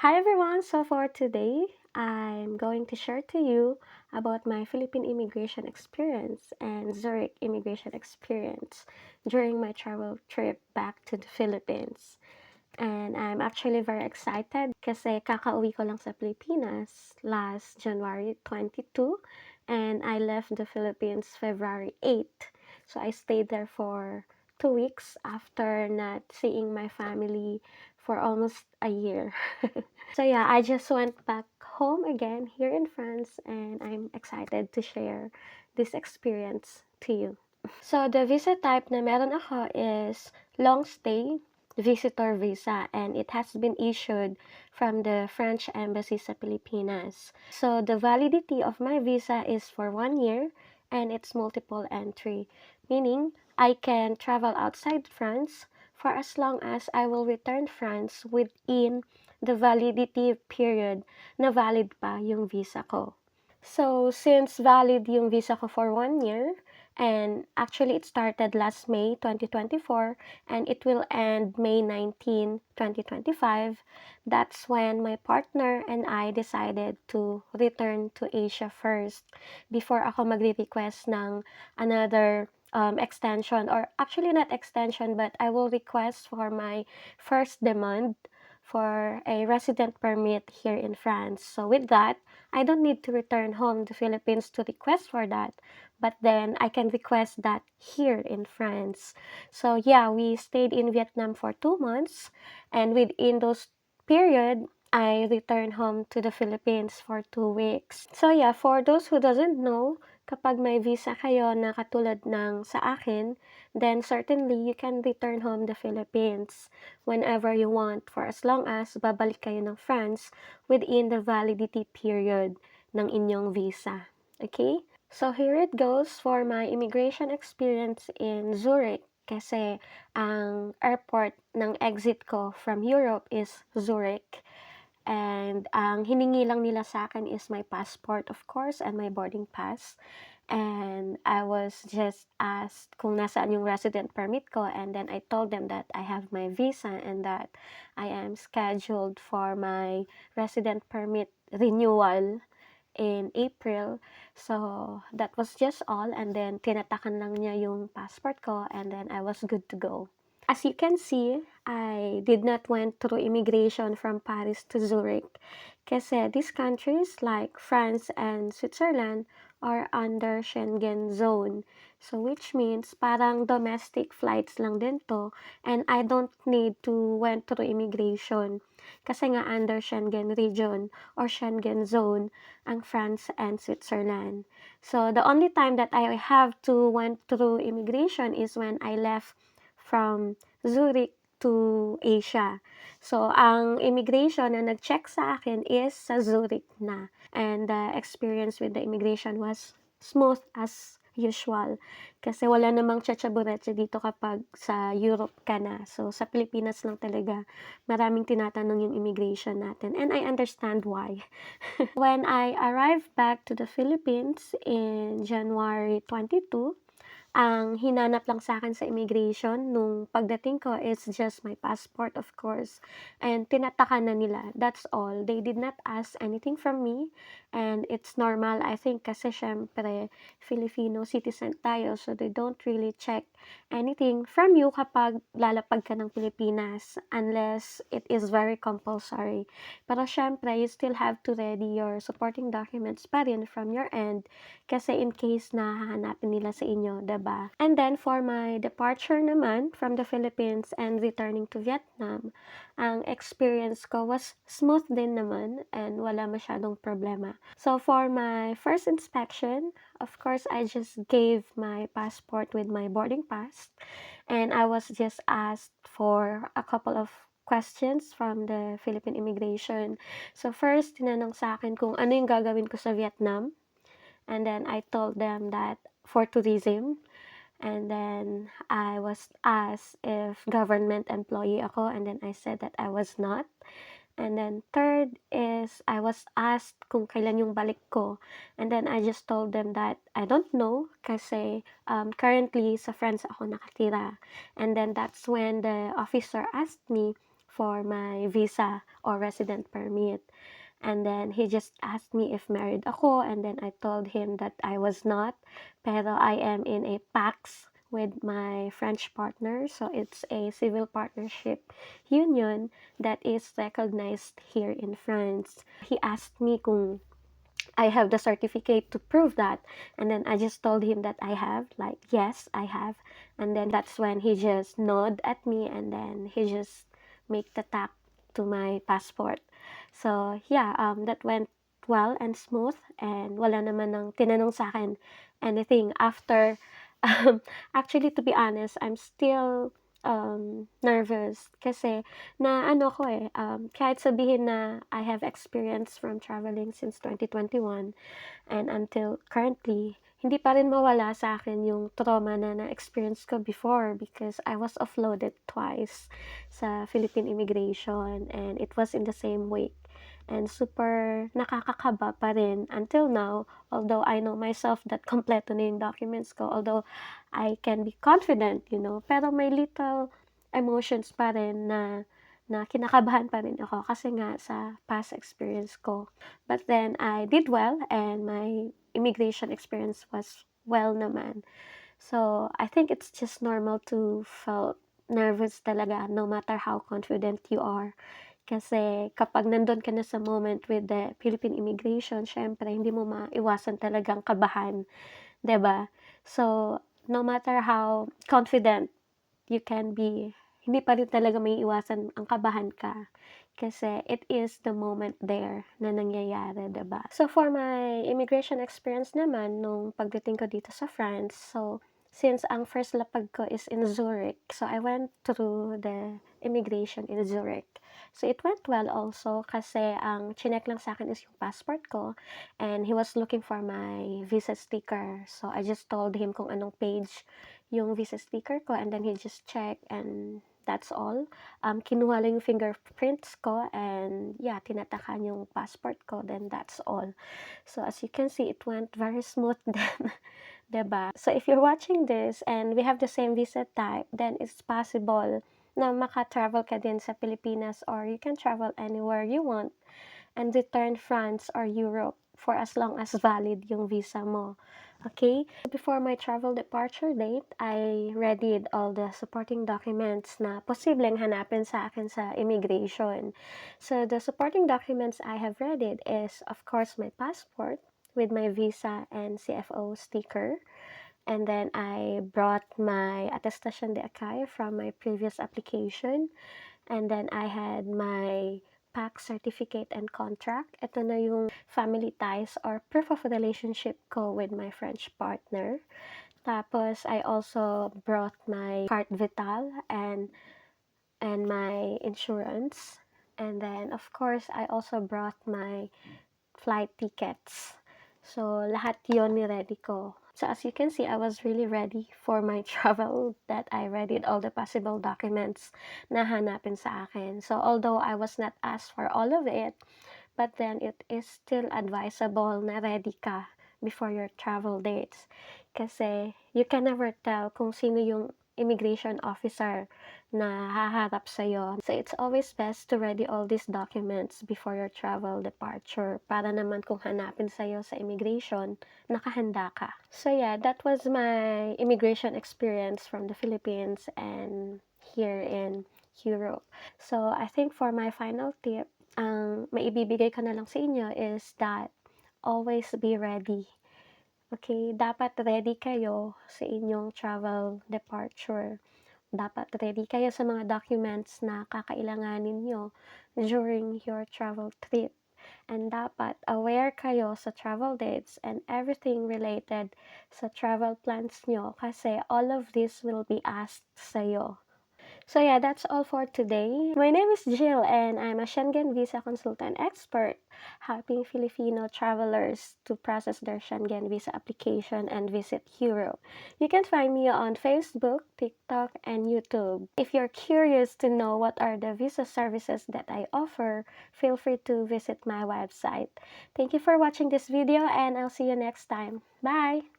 Hi everyone! So for today, I'm going to share to you about my Philippine immigration experience and Zurich immigration experience during my travel trip back to the Philippines. And I'm actually very excited kasi kakauwi ko lang sa Pilipinas last January 22 and I left the Philippines February 8. So I stayed there for 2 weeks after not seeing my family for almost a year. So yeah, I just went back home again here in France and I'm excited to share this experience to you. So the visa type na meron ako is long stay visitor visa and it has been issued from the French Embassy sa Pilipinas. So the validity of my visa is for 1 year and it's multiple entry, meaning I can travel outside France for as long as I will return France within the validity period na valid pa yung visa ko. So, since valid yung visa ko for 1 year, and actually it started last May 2024, and it will end May 19, 2025, that's when my partner and I decided to return to Asia first before ako magre-request ng another extension, or actually not extension, but I will request for my first demand for a resident permit here in France. So with that, I don't need to return home to Philippines to request for that, but then I can request that here in France. So yeah, we stayed in Vietnam for 2 months, and within those period, I returned home to the Philippines for 2 weeks. So yeah, for those who doesn't know, kapag may visa kayo na katulad ng sa akin, then certainly you can return home the Philippines whenever you want for as long as babalik kayo ng France within the validity period ng inyong visa. Okay? So here it goes for my immigration experience in Zurich kasi ang airport ng exit ko from Europe is Zurich. And ang hiningi lang nila sa akin is my passport, of course, and my boarding pass. And I was just asked kung nasaan yung resident permit ko, and then I told them that I have my visa and that I am scheduled for my resident permit renewal in April. So that was just all, and then tinatakan lang niya yung passport ko, and then I was good to go. As you can see, I did not went through immigration from Paris to Zurich kasi these countries like France and Switzerland are under Schengen zone. So which means parang domestic flights lang din to, and I don't need to went through immigration kasi nga under Schengen region or Schengen zone ang France and Switzerland. So the only time that I have to went through immigration is when I left from Zurich to Asia. So, ang immigration na nag-check sa akin is sa Zurich na. And the experience with the immigration was smooth as usual. Kasi wala namang tchatchaburetsa dito kapag sa Europe ka na. So, sa Pilipinas lang talaga maraming tinatanong yung immigration natin. And I understand why. When I arrived back to the Philippines in January 22, ang hinanap lang sa akin sa immigration nung pagdating ko is just my passport, of course. And tinataka na nila. That's all. They did not ask anything from me. And it's normal, I think, kasi syempre, Filipino citizen tayo. So, they don't really check anything from you kapag lalapag ka ng Pilipinas unless it is very compulsory. Pero syempre, you still have to ready your supporting documents pa rin from your end kasi in case na hahanapin nila sa inyo, diba? And then, for my departure naman from the Philippines and returning to Vietnam, ang experience ko was smooth din naman and wala masyadong problema. So, for my first inspection, of course, I just gave my passport with my boarding pass and I was just asked for a couple of questions from the Philippine immigration. So, first, tinanong sa akin kung ano yung gagawin ko sa Vietnam. And then I told them that for tourism. And then I was asked if government employee ako, and then I said that I was not. And then third is I was asked kung kailan yung balik ko. And then I just told them that I don't know kasi currently sa friends ako nakatira. And then that's when the officer asked me for my visa or resident permit. And then he just asked me if married ako, and then I told him that I was not, pero I am in a PACS with my French partner. So it's a civil partnership union that is recognized here in France. He asked me kung I have the certificate to prove that. And then I just told him that I have, like, yes, I have. And then that's when he just nodded at me, and then he just make the tap to my passport. So, yeah, that went well and smooth, and wala naman ng tinanong sa akin anything after. Um, Actually, to be honest, I'm still nervous kasi na ano ko kahit sabihin na I have experience from traveling since 2021 and until currently, hindi pa rin mawala sa akin yung trauma na na-experience ko before because I was offloaded twice sa Philippine immigration, and it was in the same week. And super nakakakaba pa rin until now, although I know myself that kompleto na yung documents ko, although I can be confident, pero may little emotions pa rin na kinakabahan pa rin ako kasi nga sa past experience ko. But then I did well, and my immigration experience was well naman. So I think it's just normal to feel nervous talaga no matter how confident you are. Kasi kapag nandun ka na sa moment with the Philippine immigration, syempre hindi mo maiwasan talagang kabahan, 'di ba? So no matter how confident you can be, hindi pa rin talaga maiiwasan ang kabahan ka. Kasi it is the moment there na nangyayari, 'di ba? So for my immigration experience naman nung pagdating ko dito sa France, so since ang first lapag ko is in Zurich, so I went through the immigration in Zurich. So it went well also kasi ang chinek lang sa akin is yung passport ko, and he was looking for my visa sticker. So I just told him kung anong page yung visa sticker ko, and then he just checked, and that's all. Kinuha lang yung fingerprints ko, and yeah, tinatakan yung passport ko, then that's all. So as you can see, it went very smooth then, 'di ba? So if you're watching this and we have the same visa type, then it's possible na maka-travel ka din sa Pilipinas, or you can travel anywhere you want and return France or Europe for as long as valid yung visa mo. Okay? Before my travel departure date, I readied all the supporting documents na posibleng hanapin sa akin sa immigration. So the supporting documents I have readied is, of course, my passport with my visa and CFO sticker. And then I brought my attestation de accueil from my previous application. And then I had my PAC certificate and contract. Ito na yung family ties or proof of relationship ko with my French partner. Tapos I also brought my carte vitale and my insurance. And then of course I also brought my flight tickets. So lahat yon ni-ready ko. So as you can see, I was really ready for my travel, that I readied all the possible documents na hanapin sa akin. So although I was not asked for all of it, but then it is still advisable na ready ka before your travel dates. Kasi you can never tell kung sino yung immigration officer na haharap sa'yo. So it's always best to ready all these documents before your travel departure para naman kung hanapin sa'yo sa immigration, nakahanda ka. So yeah, that was my immigration experience from the Philippines and here in Europe. So I think for my final tip, ang maibibigay ko na lang sa inyo is that always be ready. Okay, dapat ready kayo sa inyong travel departure. Dapat ready kayo sa mga documents na kakailanganin nyo during your travel trip. And dapat aware kayo sa travel dates and everything related sa travel plans nyo kasi all of this will be asked sa'yo. So yeah, that's all for today. My name is Jill, and I'm a Schengen visa consultant expert, helping Filipino travelers to process their Schengen visa application and visit Europe. You can find me on Facebook, TikTok, and YouTube. If you're curious to know what are the visa services that I offer, feel free to visit my website. Thank you for watching this video, and I'll see you next time. Bye!